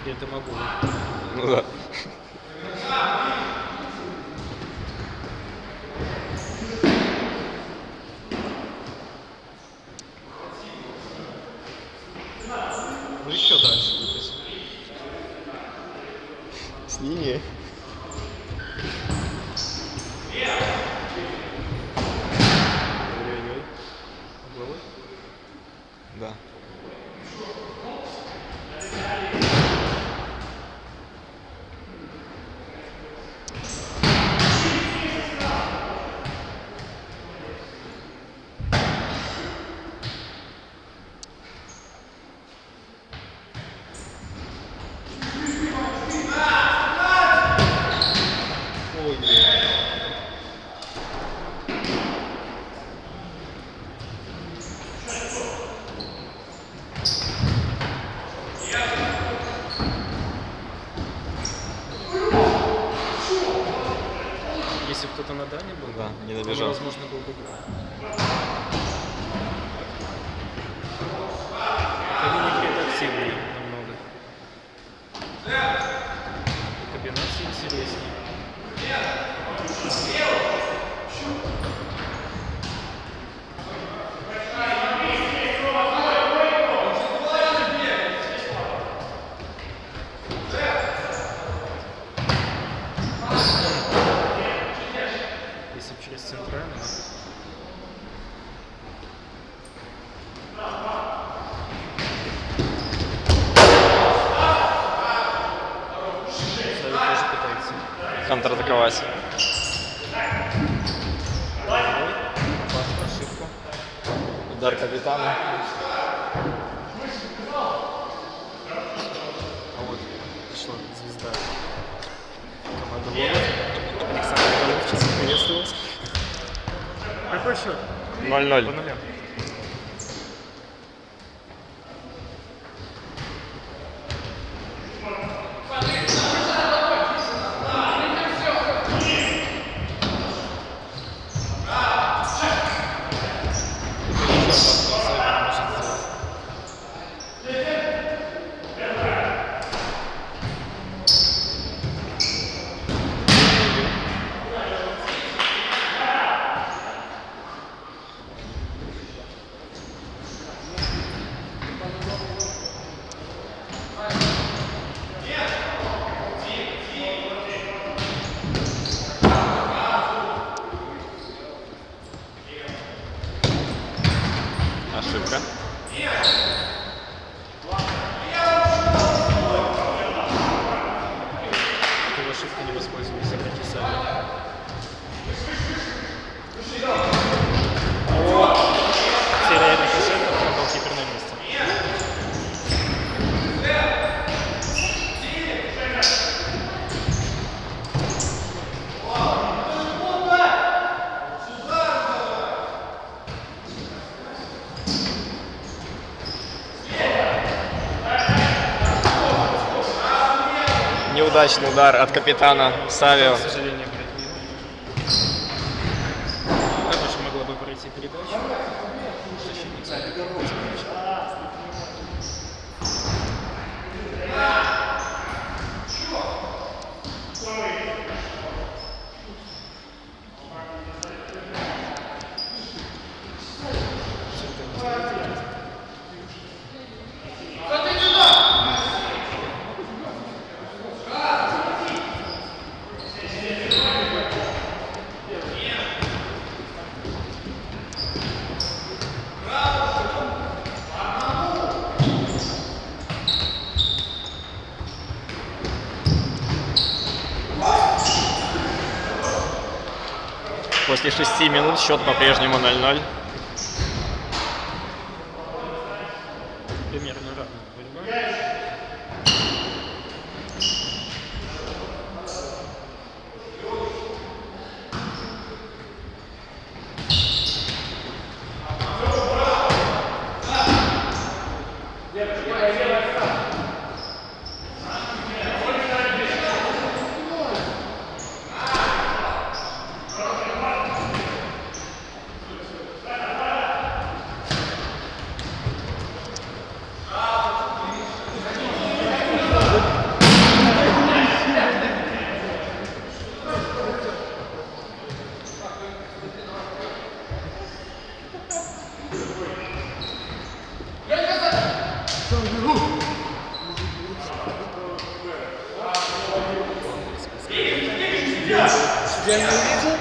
Это могу. Ну да. Ну еще дальше выписать. Сними. Ой-ой-ой. Угловой? Да. Ой, если кто-то на Дане был, Да, не то добежал. невозможно было бы играть. Кабинки это активнее намного. Комбинации интереснее. Если бы через центральную. Савик тоже пытается. Контратаковать. Опасную ошибку. Удар капитана. А вот пришла звезда команды Лола. Александр Головченко, приветствую вас. Какой счет? 0-0. По нулям. Ошибка. Такой ошибкой не воспользовались игроки Савик. Теряет Микошенко, голкипер на месте. Неудачный удар от капитана Савио. К сожалению, играть не умеет. Также могла бы пройти передачу. Защитник Савик. После 6 минут счет по-прежнему 0-0. Примерно равная борьба. Я не увидел.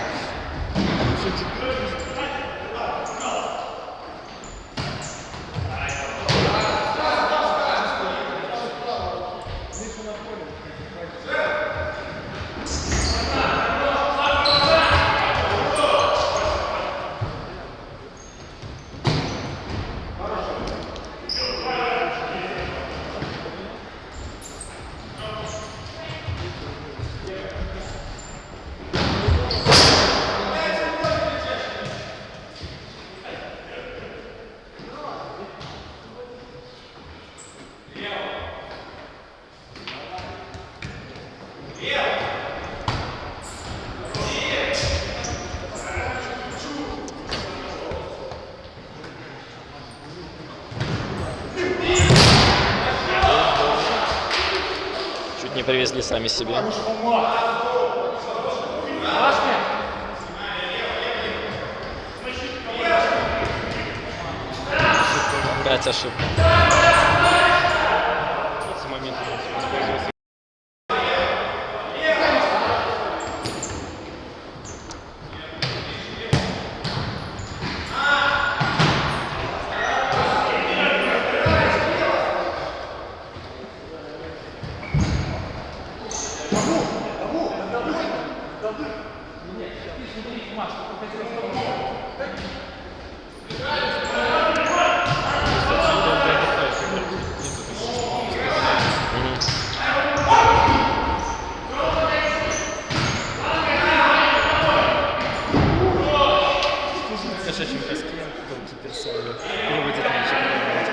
Чуть не привезли сами себе. Опять ошибка. С момента воспользовался. В кошачьем песке долгий персонаж переводит мяч.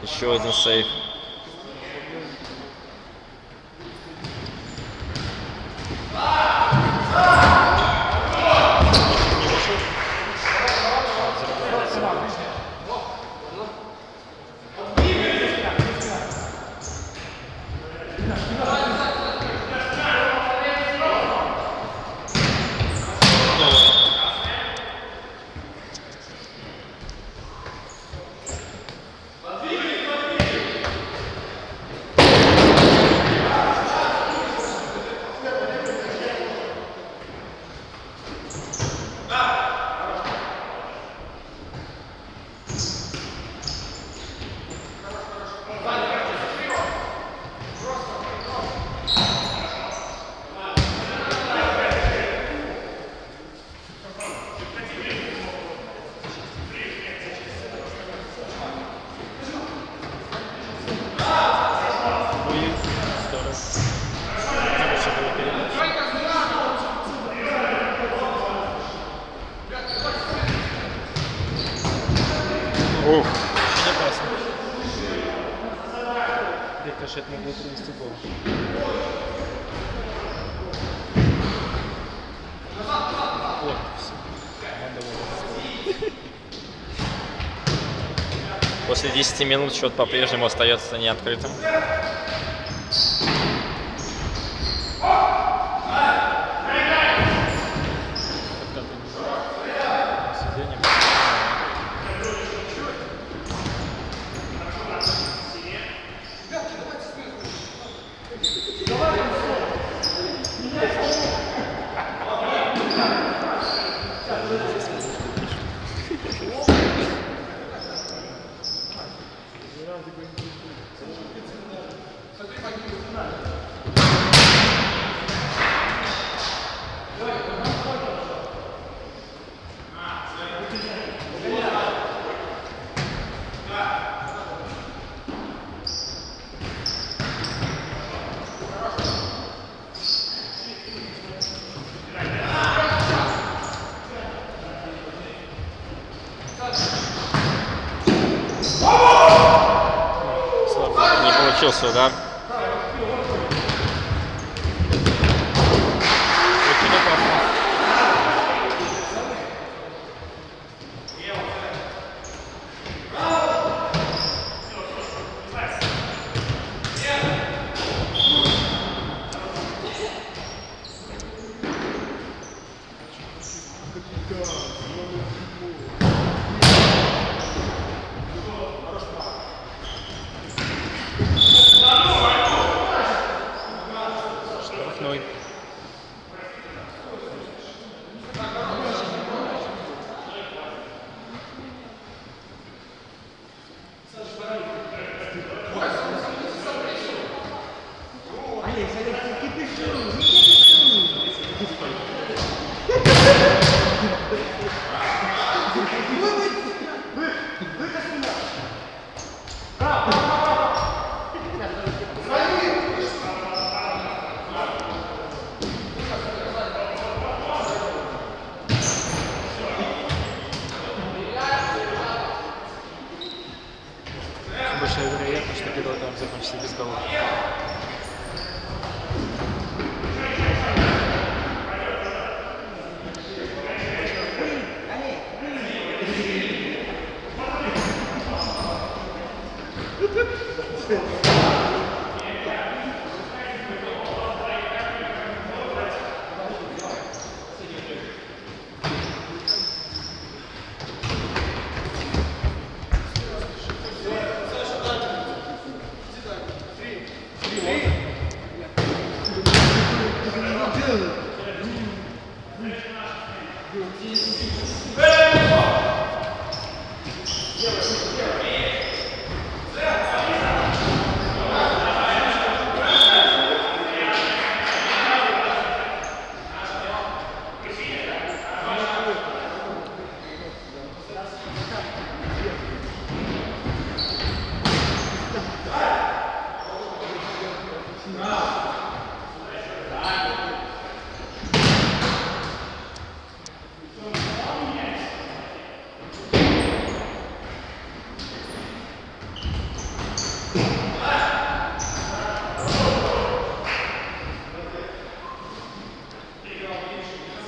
Еще один сейф. Ух. Очень опасно. Рикошет мог бы принести гол. Вот, все. После 10 минут счет по-прежнему остается неоткрытым. Не получился удар. Очень опасно.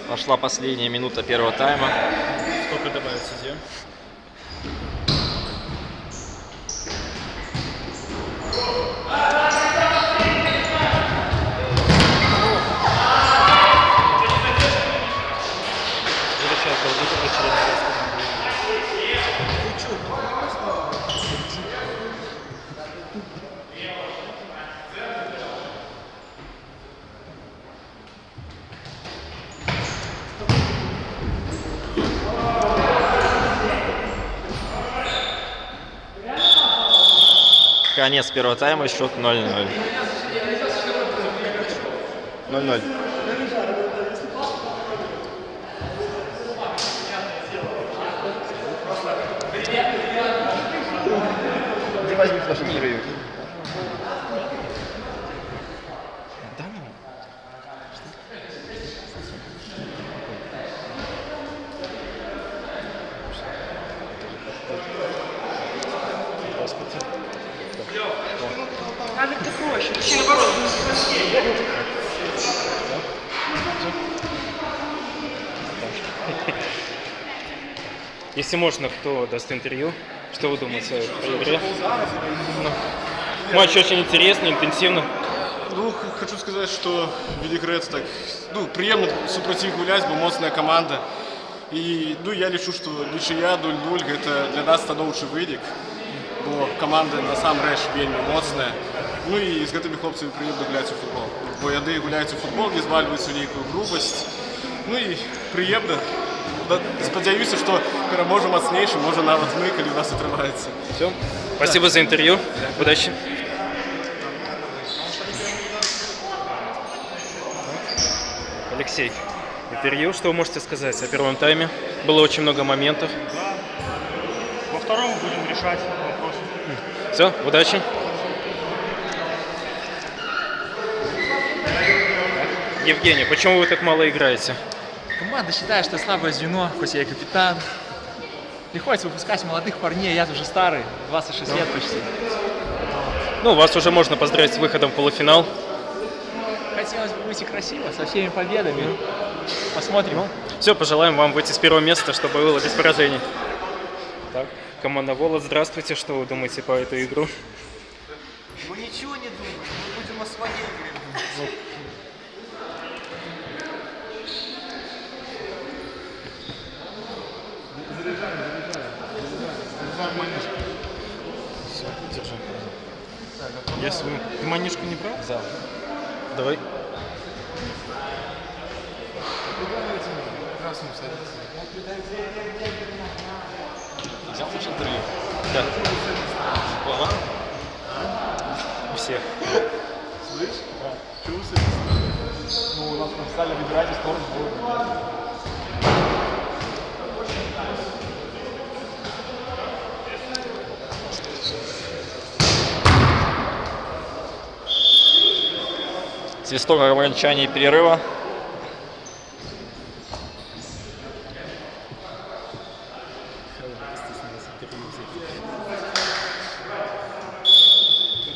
Пошла последняя минута первого тайма. Сколько добавит судья? Сейчас был выход очередной раз. Конец первого тайма, счет 0-0. 0-0. Где возьми флешку интервью? Да ну. Господи. Алик, ты проще, ты наоборот. Если можно, кто даст интервью, что вы думаете о игре? Матч очень интересный, интенсивный. Ну, хочу сказати, що Відігрец так, приємно супротив гуляти, бо моцна команда. І я лічу, що нічия 0-0 це для нас становчий винік, бо команда насамрэч вельми моцная. Ну і з гэтымі хлопцамі прыемна гуляць у футбол. Бо яны гуляюць у футбол, не звальваюць у нейкую грубасць. Ну і прыемна. Спадзяюся, што пераможа мацнейшы, можа нават мы, калі у нас атрымаецца. Все. Спасибо за интервью. Удачи. Алексей, интервью. Что вы можете сказать о первом тайме? Было очень много моментов. Во втором будем решать вопросы. Все, удачи. Евгений, почему вы так мало играете? Команда считает, что слабое звено, хоть я и капитан. Приходится выпускать молодых парней, я уже старый, 26 лет почти. Ну, вас уже можно поздравить с выходом в полуфинал. Хотелось бы выйти красиво, со всеми победами. Посмотрим. Все, пожелаем вам выйти с первого места, чтобы было без поражений. Так, команда Волод, здравствуйте. Что вы думаете по этой игру? Мы ничего не думаем, мы будем о своей игре думать. Все, держи. Я свою. Ты манишку не брал? Да. Давай. Взял лучше интервью. Да. Плана? У всех. Слышь? Чего вы у нас написали выбирать сторону будет. Свисток о окончании перерыва.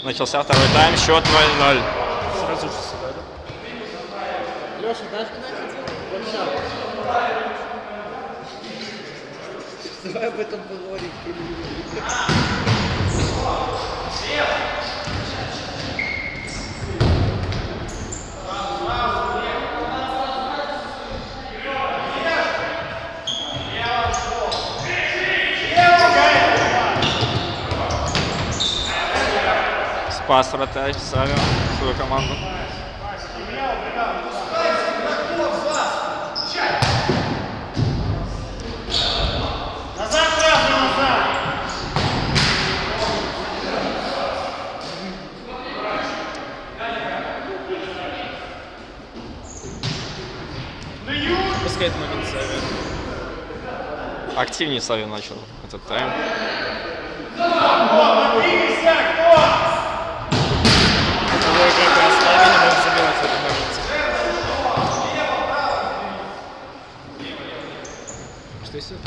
Начался второй тайм, счет 0-0. Сразу же сюда, да? Леша, даже давай об этом поговорим. Спас вратарь Савио свою команду. этот момент Саве? Активнее Савин начал этот тайм. Другой игрока оставили, мог забивать в этом моменте. Что если это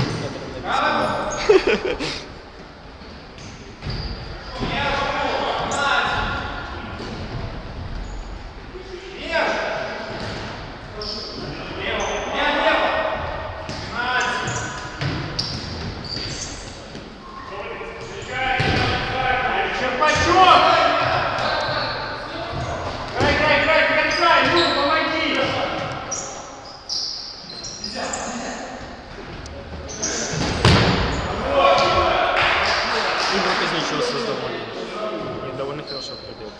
ничего создал момент. И довольно хорошо пробил.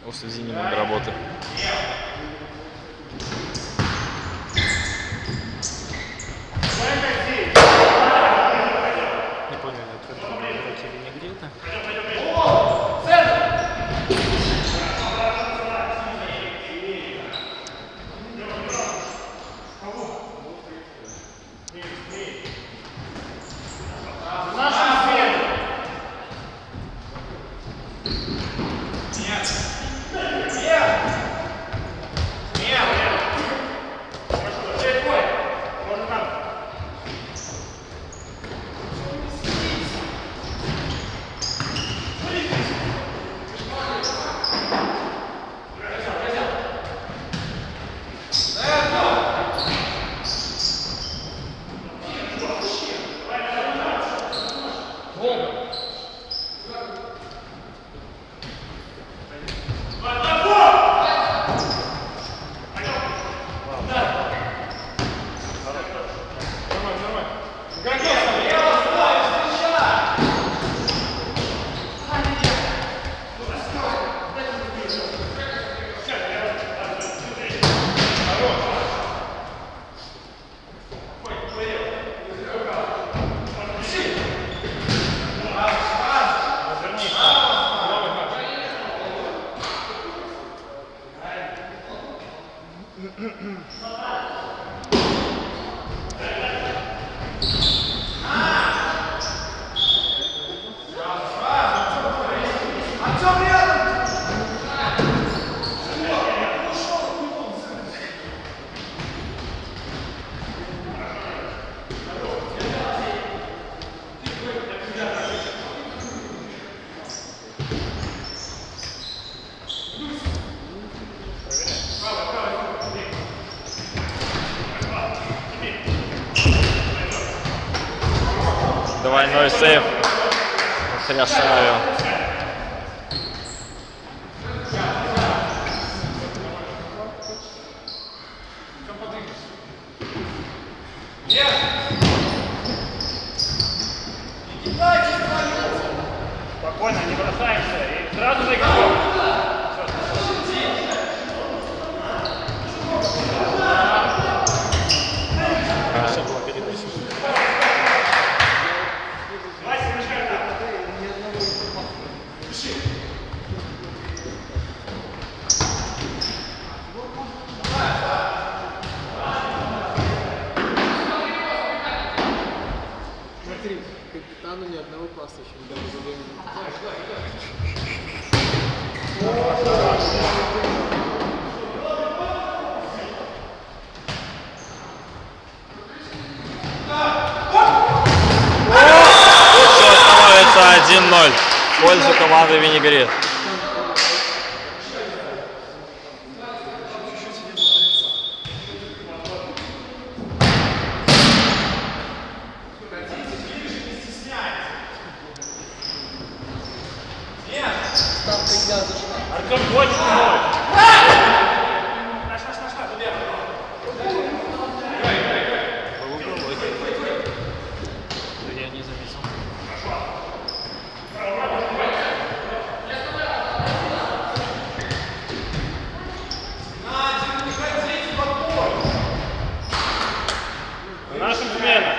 После зимней работы. Не понял, это игроки или не где-то. Двойной сейв. Потрясаю. Спокойно, не бросаемся. И сразу за игроком. Хорошо была передача. Смотри, капитану ни одного паса еще не дали за 2 минуты. 1-0 в пользу команды Винегрет. Артем, больше ноль. Я не заметил. Нашим смена.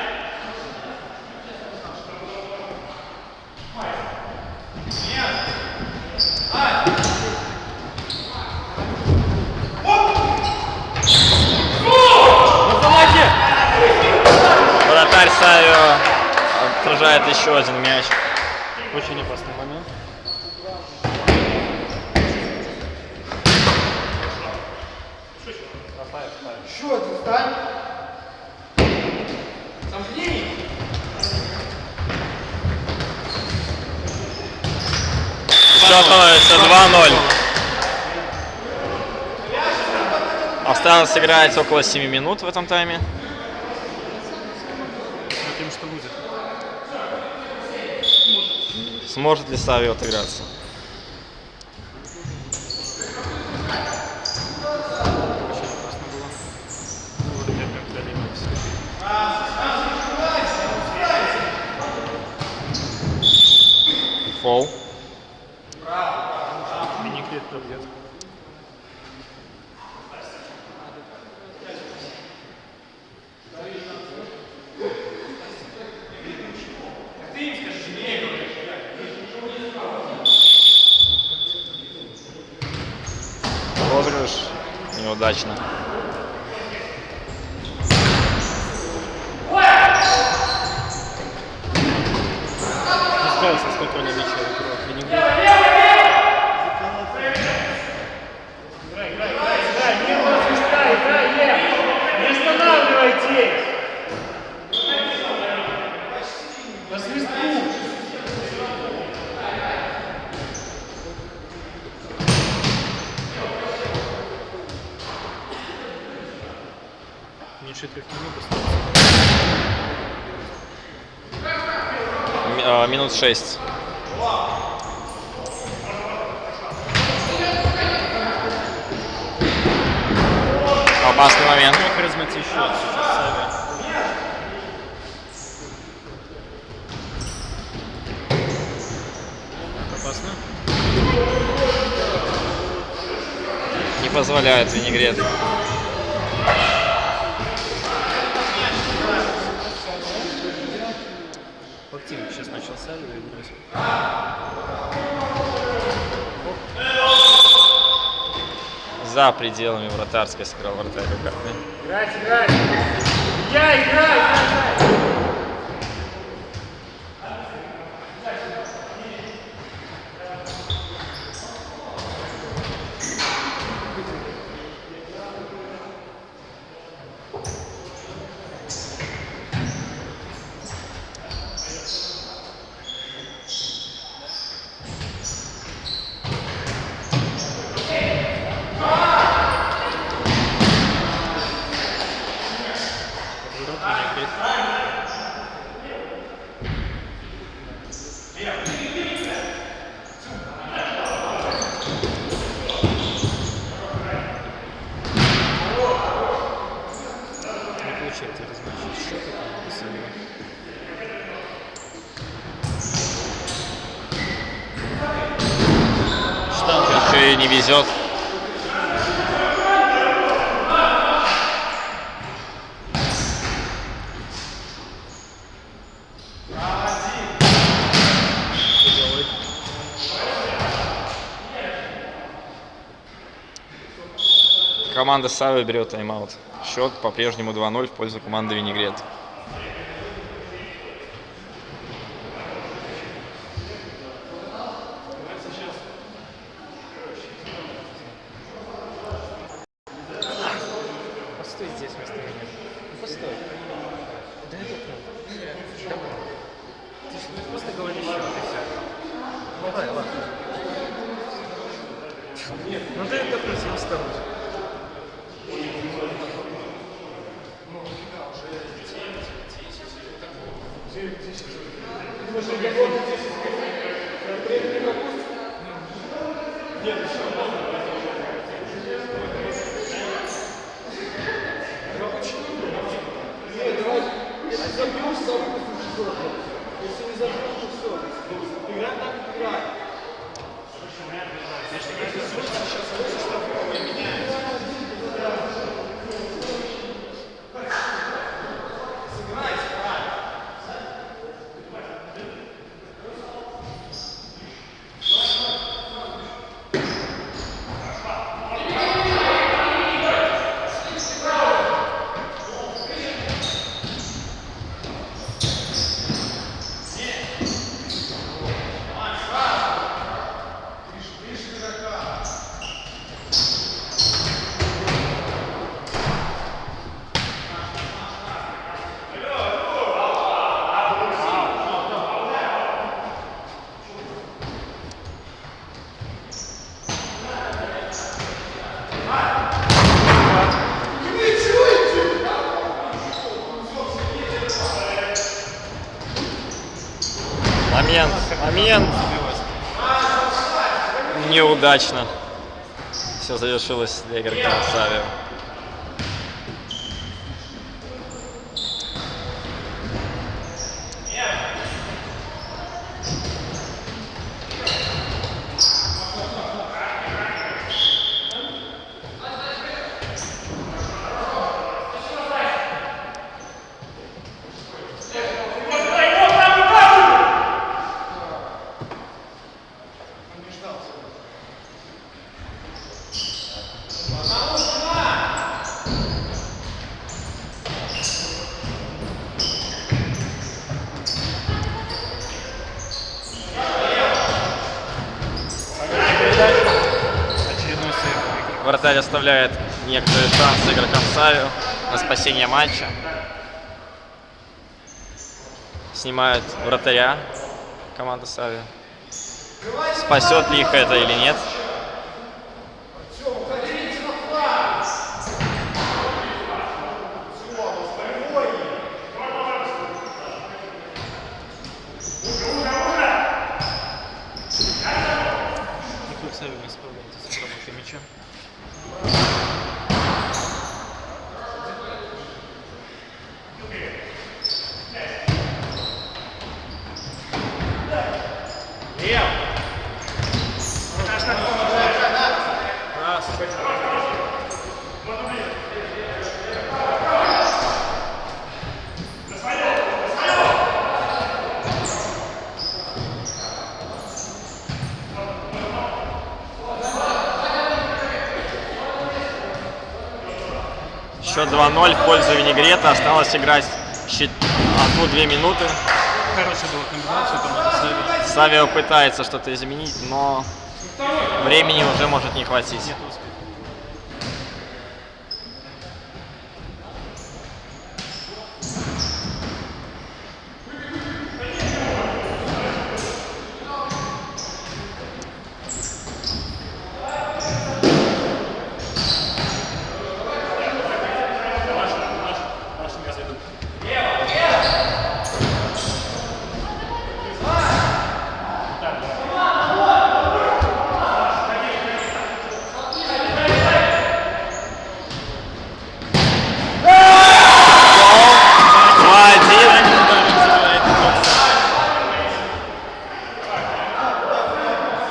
Вратарь Савио отражает еще один мяч. Очень опасный момент. Счет становится 2-0. Осталось сыграть около 7 минут в этом тайме. Смотрим, что будет. Сможет ли Савио отыграться? Очень опасно было. Ну, вроде как дали ему все. Фол. Винегрет пробьет. Розыгрыш неудачно. Не справился с контролем мяча. Винегрет. Не останавливайтесь. На свистку. Меньше 3 минут осталось. Минут 6. Опасный момент. Как размыть счет сейчас Савио. Опасно. Не позволяет Винегрет. Активно сейчас начал Савио играть. За пределами вратарской сыграл вратарь руками. Играть. Я играю. Не получается размочить счет. Это Савио. Штанга еще и не везет. Команда Савио берет тайм-аут. Счет по-прежнему 2-0 в пользу команды Винегрет. Постой здесь вместо меня. Ну, постой. Да это правда. Давай. Ты просто говоришь счет и все. Ну ты это просил осторожно. Момент. Неудачно. Все завершилось для игрока Савио. Вратарь оставляет некоторые шансы игрокам Савио на спасение матча. Снимают вратаря команда Савио. Спасет ли их это или нет? Николай Савио не справляется с обработкой мяча. Счет 2-0 в пользу Винегрета. Осталось играть 1-2 минуты. Хорошая была комбинация команды Савио. Савио пытается что-то изменить, но времени уже может не хватить. Нет успеха.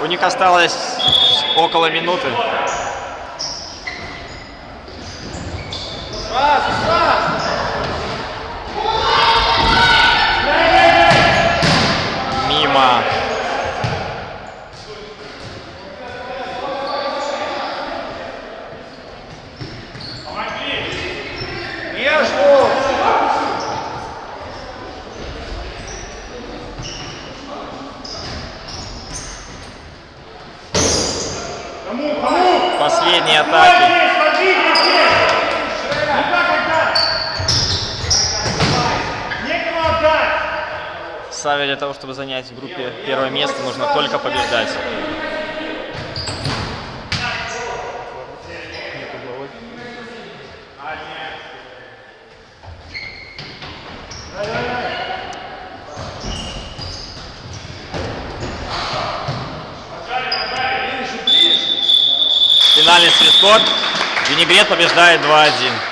У них осталось около минуты. Мимо. Последние атаки. Славе для того, чтобы занять в группе первое место, нужно только побеждать. Финальный свисток. Винегрет побеждает 2-1.